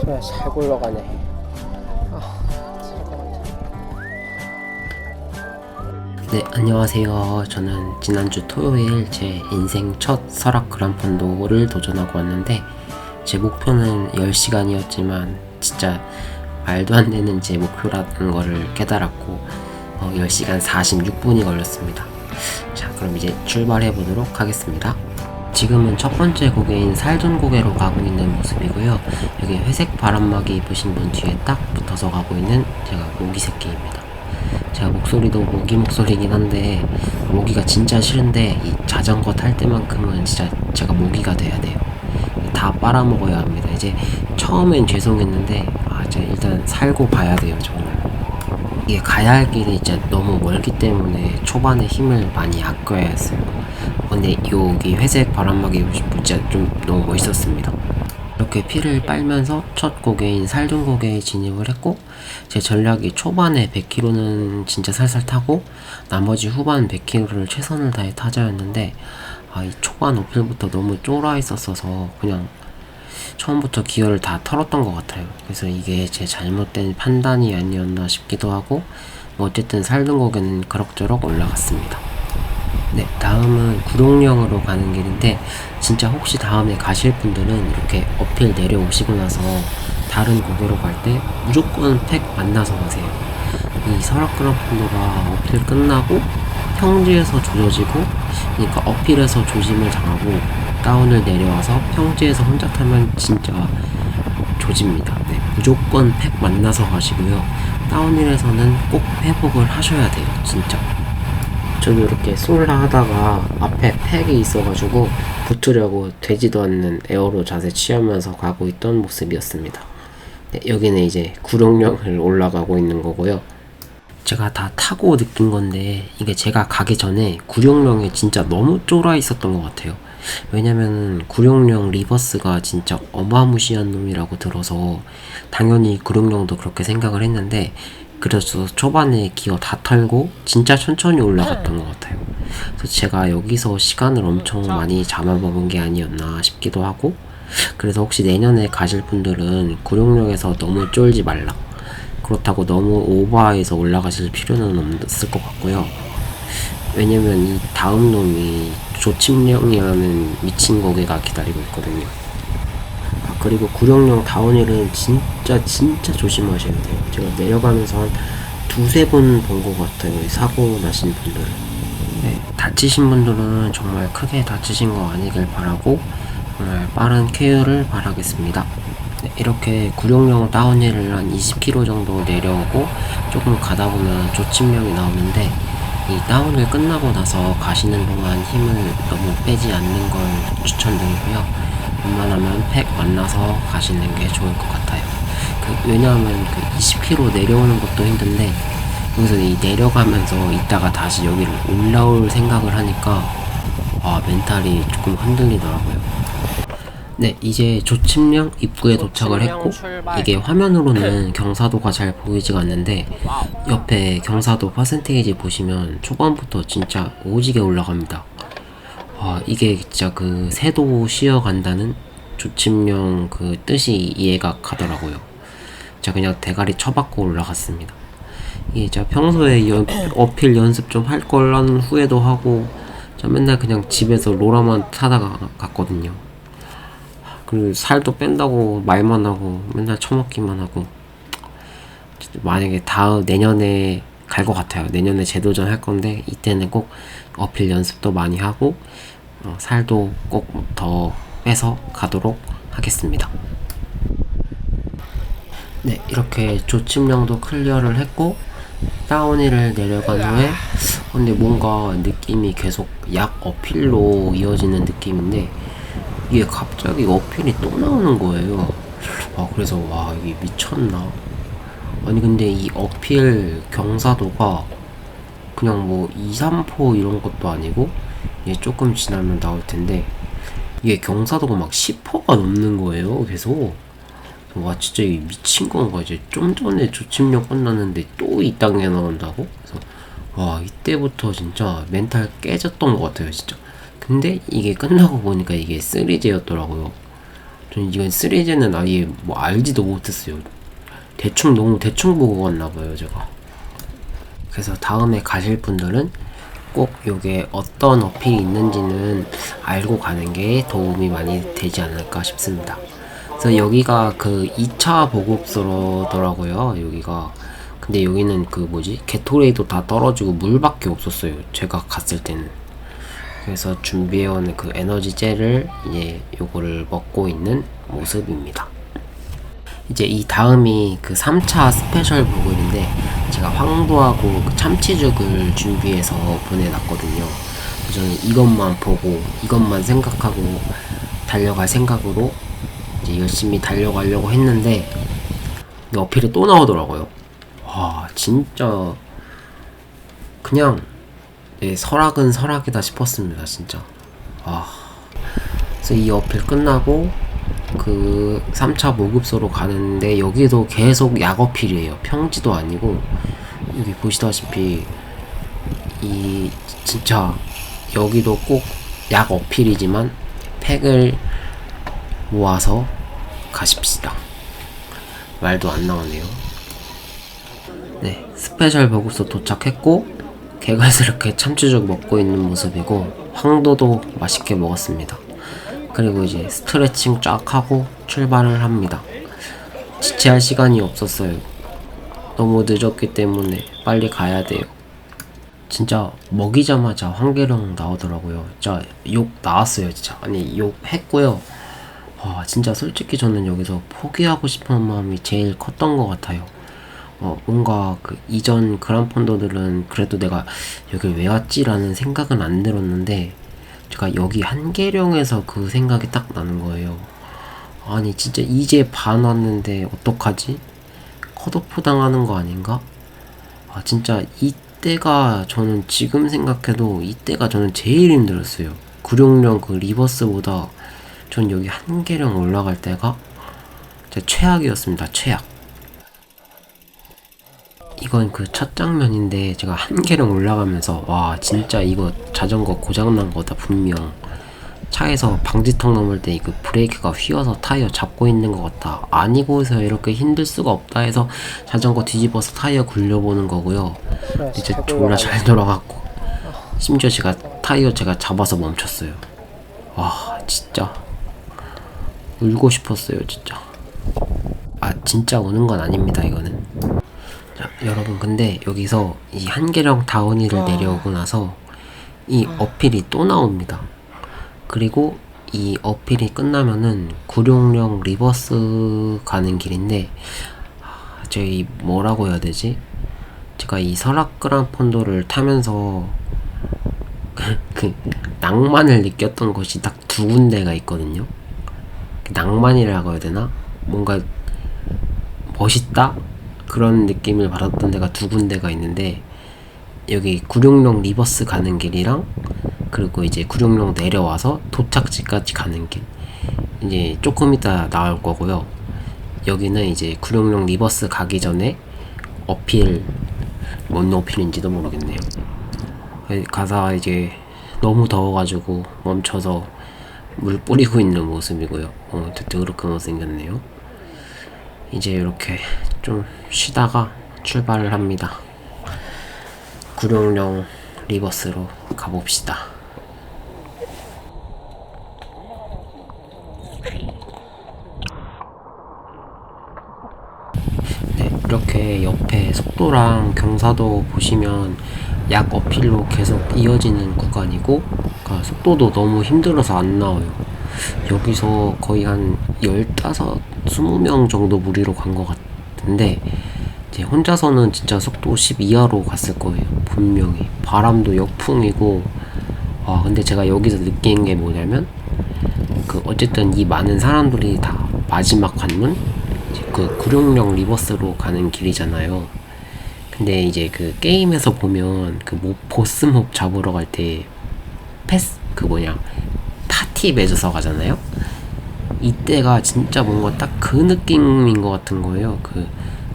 그래 잘 굴러가네. 네, 안녕하세요. 저는 지난주 토요일 제 인생 첫 설악 그란폰도를 도전하고 왔는데 제 목표는 10시간이었지만 진짜 말도 안 되는 제 목표라는 거를 깨달았고 10시간 46분이 걸렸습니다. 자, 그럼 이제 출발해 보도록 하겠습니다. 지금은 첫 번째 고개인 살둔 고개로 가고 있는 모습이고요. 여기 회색 바람막이 입으신 분 뒤에 딱 붙어서 가고 있는 제가 모기 새끼입니다. 제가 목소리도 모기 목소리긴 한데 모기가 진짜 싫은데 이 자전거 탈 때만큼은 진짜 제가 모기가 돼야 돼요. 다 빨아먹어야 합니다. 이제 처음엔 죄송했는데 제가 일단 살고 봐야 돼요. 정말 이게 가야 할 길이 진짜 너무 멀기 때문에 초반에 힘을 많이 아껴야 했어요. 근데 여기 회색 바람막이 진짜 좀 너무 멋있었습니다. 이렇게 피를 빨면서 첫 고개인 살둔 고개에 진입을 했고 제 전략이 초반에 100km는 진짜 살살 타고 나머지 후반 100km를 최선을 다해 타자였는데 이 초반 어필부터 너무 쫄아 있었어서 그냥 처음부터 기어를 다 털었던 것 같아요. 그래서 이게 제 잘못된 판단이 아니었나 싶기도 하고 어쨌든 살둔 고개는 그럭저럭 올라갔습니다. 네, 다음은 구룡령으로 가는 길인데 진짜 혹시 다음에 가실 분들은 이렇게 어필 내려오시고 나서 다른 고개로 갈 때 무조건 팩 만나서 가세요. 이 설악그란폰도가 어필 끝나고 평지에서 조져지고 그러니까 어필에서 조짐을 당하고 다운을 내려와서 평지에서 혼자 타면 진짜 조집니다. 네, 무조건 팩 만나서 가시고요. 다운힐에서는 꼭 회복을 하셔야 돼요. 진짜 저도 이렇게 쏠라 하다가 앞에 팩이 있어가지고 붙으려고 되지도 않는 에어로 자세 취하면서 가고 있던 모습이었습니다. 네, 여기는 이제 구룡령을 올라가고 있는 거고요. 제가 다 타고 느낀 건데 이게 제가 가기 전에 구룡령에 진짜 너무 쫄아 있었던 것 같아요. 왜냐면 구룡령 리버스가 진짜 어마무시한 놈이라고 들어서 당연히 구룡령도 그렇게 생각을 했는데 그래서 초반에 기어 다 털고 진짜 천천히 올라갔던 것 같아요. 그래서 제가 여기서 시간을 엄청 많이 잡아먹은 게 아니었나 싶기도 하고 그래서 혹시 내년에 가실 분들은 구룡령에서 너무 쫄지 말라. 그렇다고 너무 오버해서 올라가실 필요는 없을 것 같고요. 왜냐면 이 다음 놈이 조침령이라는 미친 고개가 기다리고 있거든요. 그리고 구룡령 다운힐은 진짜 조심하셔야 돼요. 제가 내려가면서 한 두세 번 본 것 같아요. 사고 나신 분들은. 네, 다치신 분들은 정말 크게 다치신 거 아니길 바라고 정말 빠른 쾌유를 바라겠습니다. 네, 이렇게 구룡령 다운힐을 한 20km 정도 내려오고 조금 가다 보면 조침령이 나오는데 이 다운힐 끝나고 나서 가시는 동안 힘을 너무 빼지 않는 걸 추천드리고요. 웬만하면 팩 만나서 가시는 게 좋을 것 같아요. 왜냐하면 20km 내려오는 것도 힘든데 여기서 이 내려가면서 이따가 다시 여기를 올라올 생각을 하니까 멘탈이 조금 흔들리더라고요. 네, 이제 조침령 입구에 도착을 했고 이게 화면으로는 경사도가 잘 보이지가 않는데 옆에 경사도 퍼센테이지 보시면 초반부터 진짜 오지게 올라갑니다. 이게 진짜 그 새도 쉬어간다는 조침령 그 뜻이 이해가 가더라고요. 제가 그냥 대가리 쳐박고 올라갔습니다. 이게 제가 평소에 어필 연습 좀 할 거라는 후회도 하고 제가 맨날 그냥 집에서 로라만 타다가 갔거든요. 그리고 살도 뺀다고 말만 하고 맨날 처먹기만 하고 만약에 내년에 갈 것 같아요. 내년에 재도전 할 건데 이때는 꼭 어필 연습도 많이 하고 살도 꼭 더 빼서 가도록 하겠습니다. 네, 이렇게 조침령도 클리어를 했고 다운힐을 내려간 후에 근데 뭔가 느낌이 계속 약 어필로 이어지는 느낌인데 이게 갑자기 어필이 또 나오는 거예요. 그래서 이게 미쳤나? 아니 근데 이 어필 경사도가 그냥 뭐 2, 3포 이런 것도 아니고 이게 조금 지나면 나올 텐데 이게 경사도가 막 10포가 넘는 거예요. 계속 진짜 이게 미친 건가. 이제 좀 전에 조침령 끝났는데 또 이 땅에 나온다고? 그래서 이때부터 진짜 멘탈 깨졌던 것 같아요 진짜. 근데 이게 끝나고 보니까 이게 3G였더라고요. 저는 이건 시리즈는 아예 뭐 알지도 못했어요. 너무 대충 보고 갔나봐요 제가. 그래서 다음에 가실 분들은 꼭 요게 어떤 어필이 있는지는 알고 가는 게 도움이 많이 되지 않을까 싶습니다. 그래서 여기가 그 2차 보급소더라고요 여기가. 근데 여기는 그 뭐지, 게토레이도 다 떨어지고 물밖에 없었어요 제가 갔을 때는. 그래서 준비해온 그 에너지 젤을 이제 요거를 먹고 있는 모습입니다. 이제 이 다음이 그 3차 스페셜 보급인데, 제가 황도하고 그 참치죽을 준비해서 보내놨거든요. 저는 이것만 보고 이것만 생각하고 달려갈 생각으로 이제 열심히 달려가려고 했는데 어필이 또 나오더라고요. 와 진짜 그냥 설악은 설악이다 싶었습니다 진짜. 그래서 이 어필 끝나고 그 3차 모급소로 가는데 여기도 계속 약 어필이에요. 평지도 아니고. 여기 보시다시피 이 진짜 여기도 꼭 약 어필이지만 팩을 모아서 가십시다. 말도 안 나오네요. 네, 스페셜 보급소 도착했고 개갈스럽게 참치죽 먹고 있는 모습이고, 황도도 맛있게 먹었습니다. 그리고 이제 스트레칭 쫙 하고 출발을 합니다. 지체할 시간이 없었어요. 너무 늦었기 때문에 빨리 가야 돼요. 진짜 먹이자마자 황계령 나오더라고요. 진짜 욕 나왔어요 진짜. 아니 욕 했고요. 진짜 솔직히 저는 여기서 포기하고 싶은 마음이 제일 컸던 것 같아요. 뭔가 그 이전 그란폰더들은 그래도 내가 여길 왜 왔지? 라는 생각은 안 들었는데, 제가 여기 한계령에서 그 생각이 딱 나는 거예요. 아니 진짜 이제 반 왔는데 어떡하지? 컷오프 당하는 거 아닌가? 진짜 이때가, 저는 지금 생각해도 이때가 저는 제일 힘들었어요. 구룡령 그 리버스보다 전 여기 한계령 올라갈 때가 진짜 최악이었습니다. 최악. 이건 그 첫 장면인데, 제가 한계령 올라가면서 와 진짜 이거 자전거 고장난 거다 분명. 차에서 방지턱 넘을 때 그 브레이크가 휘어서 타이어 잡고 있는 것 같다. 아니고서 이렇게 힘들 수가 없다 해서 자전거 뒤집어서 타이어 굴려보는 거고요. 이제 졸라 잘 돌아갔고, 심지어 제가 잡아서 멈췄어요. 와 진짜 울고 싶었어요 진짜. 진짜 우는 건 아닙니다 이거는. 자 여러분, 근데 여기서 이 한계령 다운힐을 내려오고 나서 이 어필이 또 나옵니다. 그리고 이 어필이 끝나면은 구룡령 리버스 가는 길인데, 저희 뭐라고 해야 되지? 제가 이 설악그란폰도를 타면서 그 낭만을 느꼈던 곳이 딱 두 군데가 있거든요. 낭만이라고 해야 되나? 뭔가 멋있다? 그런 느낌을 받았던 데가 두 군데가 있는데, 여기 구룡령 리버스 가는 길이랑, 그리고 이제 구룡령 내려와서 도착지까지 가는 길, 이제 조금 이따 나올 거고요. 여기는 이제 구룡령 리버스 가기 전에 어필, 뭔 어필인지도 모르겠네요. 가다가 이제 너무 더워가지고 멈춰서 물 뿌리고 있는 모습이고요. 그렇게 못생겼네요. 이제 이렇게 좀 쉬다가 출발을 합니다. 구룡령 리버스로 가봅시다. 네, 이렇게 옆에 속도랑 경사도 보시면 약 어필로 계속 이어지는 구간이고, 그러니까 속도도 너무 힘들어서 안 나와요. 여기서 거의 한 15, 20명 정도 무리로 간 것 같은데, 이제 혼자서는 진짜 속도 10 이하로 갔을 거예요 분명히. 바람도 역풍이고. 근데 제가 여기서 느낀 게 뭐냐면, 그 어쨌든 이 많은 사람들이 다 마지막 관문, 그 구룡령 리버스로 가는 길이잖아요. 근데 이제 그 게임에서 보면 그 보스몹 잡으러 갈 때 파티 맺어서 가잖아요. 이때가 진짜 뭔가 딱 그 느낌인 것 같은 거예요. 그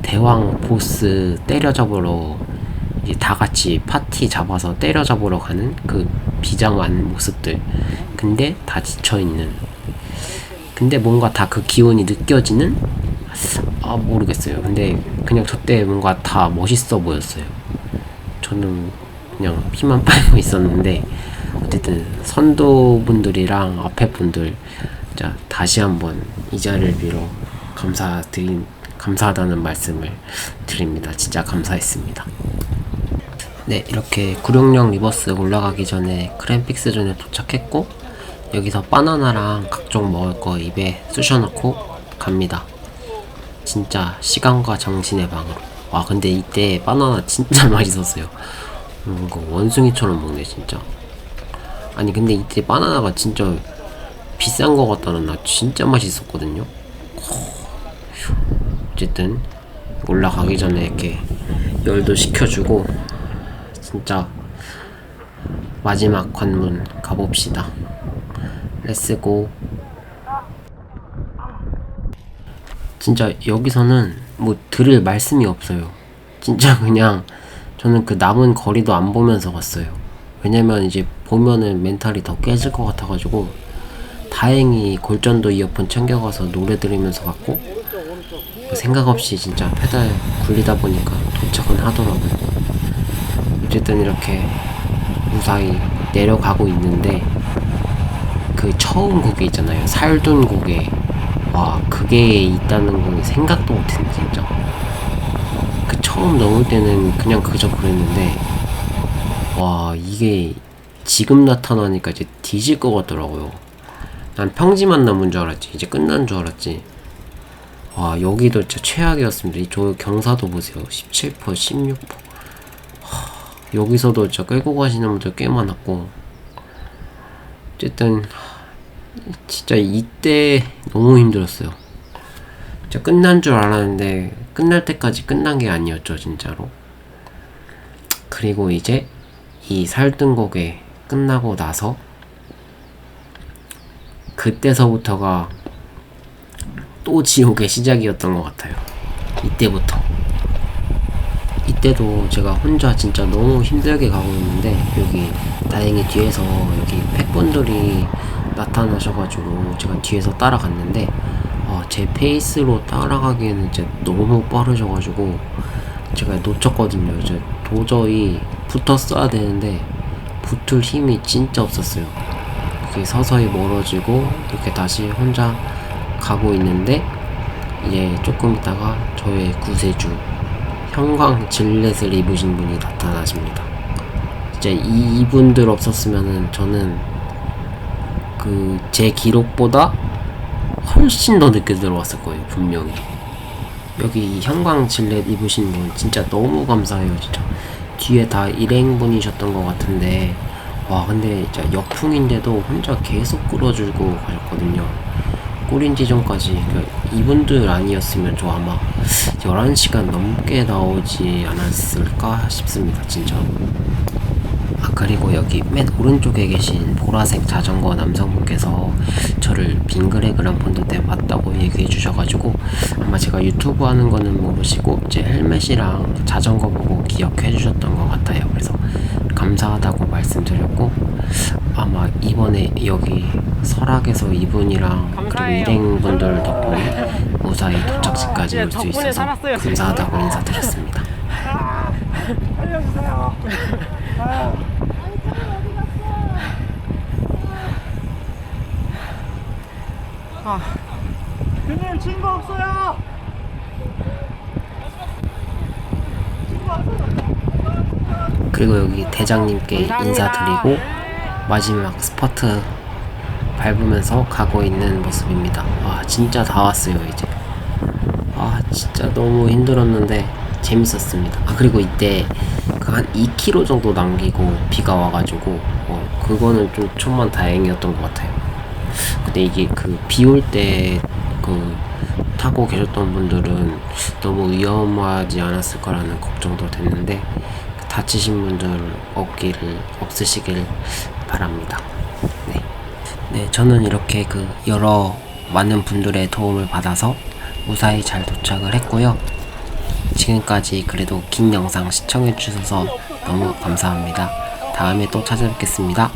대왕 보스 때려잡으러 이제 다 같이 파티 잡아서 때려잡으러 가는 그 비장한 모습들. 근데 다 지쳐있는. 근데 뭔가 다 그 기운이 느껴지는? 모르겠어요. 근데 그냥 저 때 뭔가 다 멋있어 보였어요. 저는 그냥 피만 빨고 있었는데, 어쨌든 선도분들이랑 앞에 분들 자 다시 한번 이 자리를 빌어 감사하다는 말씀을 드립니다. 진짜 감사했습니다. 네, 이렇게 구룡령 리버스 올라가기 전에 크램픽스존에 도착했고, 여기서 바나나랑 각종 먹을 거 입에 쑤셔넣고 갑니다. 진짜 시간과 정신의 방으로. 와, 근데 이때 바나나 진짜 맛있었어요. 뭔가 원숭이처럼 먹네 진짜. 아니 근데 이때 바나나가 진짜 비싼 거 같다는 나 진짜 맛있었거든요. 어쨌든 올라가기 전에 이렇게 열도 식혀주고 진짜 마지막 관문 가봅시다. 렛츠고. 진짜 여기서는 뭐 들을 말씀이 없어요. 진짜 그냥 저는 그 남은 거리도 안 보면서 갔어요. 왜냐면 이제 보면은 멘탈이 더 깨질 것 같아가지고, 다행히 골전도 이어폰 챙겨가서 노래 들으면서 갔고, 생각 없이 진짜 페달 굴리다 보니까 도착은 하더라고요. 어쨌든 이렇게 무사히 내려가고 있는데, 그 처음 고개 있잖아요. 살둔 고개. 와, 그게 있다는 건 생각도 못했네 진짜. 그 처음 넘을 때는 그냥 그저 그랬는데, 와, 이게 지금 나타나니까 이제 뒤질 것 같더라고요. 난 평지만 남은 줄 알았지. 이제 끝난 줄 알았지. 와, 여기도 진짜 최악이었습니다. 저 경사도 보세요. 17%, 16%. 여기서도 진짜 끌고 가시는 분들 꽤 많았고, 어쨌든 진짜 이때 너무 힘들었어요. 진짜 끝난 줄 알았는데 끝날 때까지 끝난 게 아니었죠 진짜로. 그리고 이제 이 살등곡에 끝나고 나서 그때서부터가 또 지옥의 시작이었던 것 같아요. 이때부터. 이때도 제가 혼자 진짜 너무 힘들게 가고 있는데, 여기 다행히 뒤에서 여기 팩분들이 나타나셔가지고 제가 뒤에서 따라갔는데, 제 페이스로 따라가기에는 진짜 너무 빠르셔가지고 제가 놓쳤거든요. 이제 도저히 붙었어야 되는데 붙을 힘이 진짜 없었어요. 이렇게 서서히 멀어지고 이렇게 다시 혼자 가고 있는데, 이제 조금 있다가 저의 구세주 형광 질렛을 입으신 분이 나타나십니다. 진짜 이분들 없었으면은 저는 그 제 기록보다 훨씬 더 늦게 들어왔을 거예요 분명히. 여기 형광 질렛 입으신 분 진짜 너무 감사해요 진짜. 뒤에 다 일행분이셨던 것 같은데, 와 근데 진짜 역풍인데도 혼자 계속 끌어주고 가셨거든요. 꼬린 지점까지. 이분들 아니었으면 저 아마 11시간 넘게 나오지 않았을까 싶습니다 진짜. 그리고 여기 맨 오른쪽에 계신 보라색 자전거 남성분께서 저를 빙그레 그란폰드 때 봤다고 얘기해 주셔가지고, 아마 제가 유튜브 하는 거는 모르시고 제 헬멧이랑 자전거 보고 기억해 주셨던 것 같아요. 그래서 감사하다고 말씀드렸고, 아마 이번에 여기 설악에서 이분이랑 그리고 일행분들 덕분에 무사히 도착지까지 올 수 있어서 감사하다고 인사드렸습니다. 알려주세요. 그님 친구 없어요. 그리고 여기 대장님께 인사드리고 마지막 스퍼트 밟으면서 가고 있는 모습입니다. 와 진짜 다 왔어요 이제. 진짜 너무 힘들었는데 재밌었습니다. 그리고 이때 그 한 2km 정도 남기고 비가 와가지고 그거는 좀 천만 다행이었던 것 같아요. 근데 이게 그 비 올 때 그 타고 계셨던 분들은 너무 위험하지 않았을까라는 걱정도 됐는데, 다치신 분들 없으시길 바랍니다. 네, 저는 이렇게 그 여러 많은 분들의 도움을 받아서 무사히 잘 도착을 했고요. 지금까지 그래도 긴 영상 시청해주셔서 너무 감사합니다. 다음에 또 찾아뵙겠습니다.